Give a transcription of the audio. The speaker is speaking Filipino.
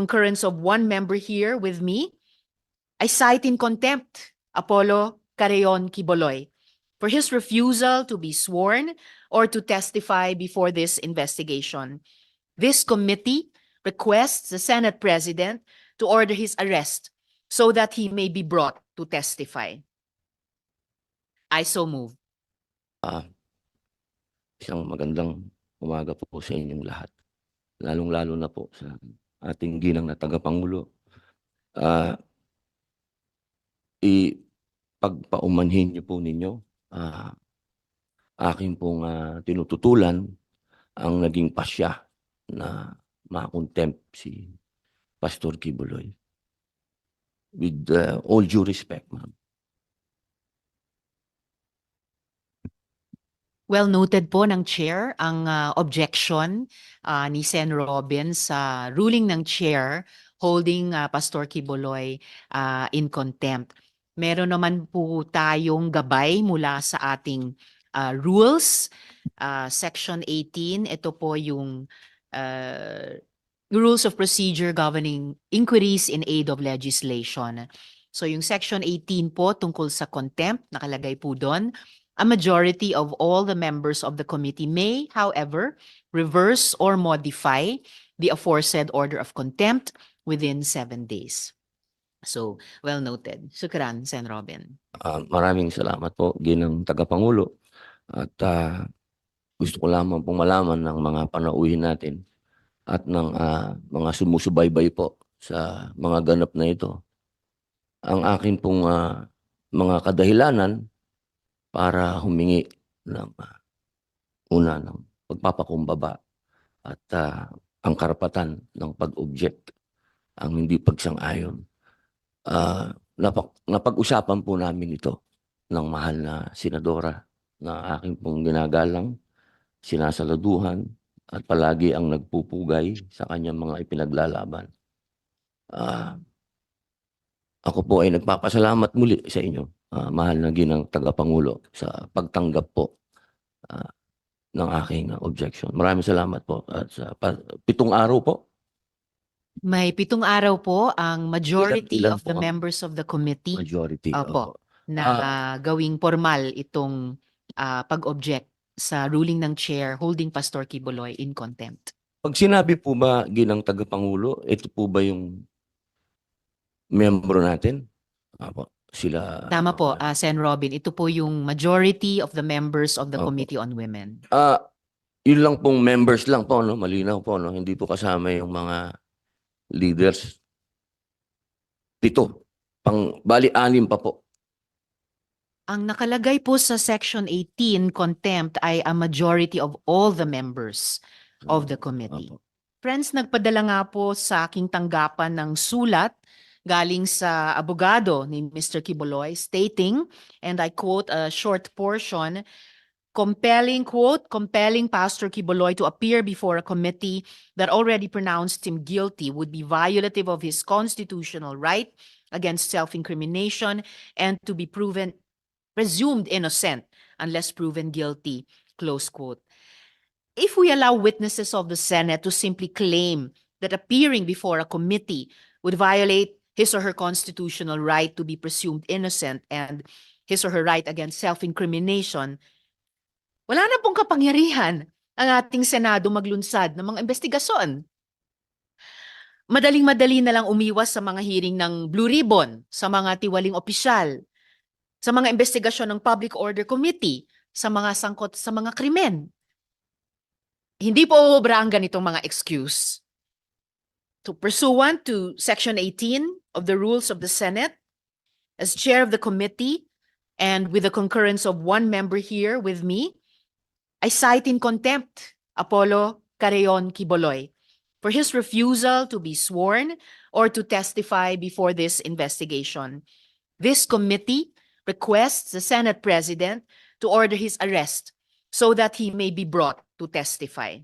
concurrence of one member here with me, I cite in contempt Apollo Carreon Quiboloy for his refusal to be sworn or to testify before this investigation. This committee requests the Senate President to order his arrest so that he may be brought to testify. I so move. Isang magandang umaga po sa inyong lahat. Lalong-lalo na po sa ating ginang na tagapangulo. Ipagpaumanhin niyo po ninyo, aking pong tinututulan ang naging pasya na makontempt si Pastor Quiboloy. With all due respect, ma'am. Well noted po ng Chair ang objection ni Sen. Robin sa ruling ng Chair holding Pastor Quiboloy in contempt. Meron naman po tayong gabay mula sa ating rules. Section 18, ito po yung rules of procedure governing inquiries in aid of legislation. So yung Section 18 po tungkol sa contempt, nakalagay po doon. A majority of all the members of the committee may, however, reverse or modify the aforesaid order of contempt within 7 days. So, well noted. Shukran, Sen. Robin. Maraming salamat po, ginang tagapangulo. At gusto ko lamang pong malaman ng mga panauhin natin at ng mga sumusubaybay po sa mga ganap na ito. Ang akin pong mga kadahilanan para humingi ng ng pagpapakumbaba at ang karapatan ng pag-object, ang hindi pagsang-ayon. Napag-usapan po namin ito ng mahal na senadora na aking pong ginagalang, sinasaladuhan at palagi ang nagpupugay sa kanyang mga ipinaglalaban. Ako po ay nagpapasalamat muli sa inyo, mahal na ginang tagapangulo, sa pagtanggap po ng aking objection. Maraming salamat po. At sa 7 araw po. May 7 araw po ang majority Ilan of the po members of the committee majority? opo, na gawing formal itong pag-object sa ruling ng Chair holding Pastor Quiboloy in contempt. Pag sinabi po ba, ginang tagapangulo, ito po ba yung membro natin? Sila. Tama po, Sen. Robin. Ito po yung majority of the members of the Committee on Women. Yun lang pong members lang po, no? Malinaw po, no? Hindi po kasama yung mga leaders. 7. Bali 6 pa po. Ang nakalagay po sa Section 18, contempt, ay a majority of all the members of the committee. Friends, nagpadala nga po sa aking tanggapan ng sulat galing sa abogado ni Mr. Quiboloy stating, and I quote a short portion, compelling Pastor Quiboloy to appear before a committee that already pronounced him guilty would be violative of his constitutional right against self-incrimination and to be presumed innocent unless proven guilty, close quote. If we allow witnesses of the Senate to simply claim that appearing before a committee would violate his or her constitutional right to be presumed innocent and his or her right against self-incrimination, wala na pong kapangyarihan ang ating Senado maglunsad ng mga investigasyon. Madaling-madali na lang umiwas sa mga hearing ng Blue Ribbon, sa mga tiwaling opisyal, sa mga investigasyon ng Public Order Committee, sa mga sangkot sa mga krimen. Hindi po obra ang ganitong mga excuse. To pursuant to Section 18 of the Rules of the Senate, as chair of the committee and with the concurrence of one member here with me, I cite in contempt Apollo Carreon Quiboloy for his refusal to be sworn or to testify before this investigation. This committee requests the Senate President to order his arrest so that he may be brought to testify.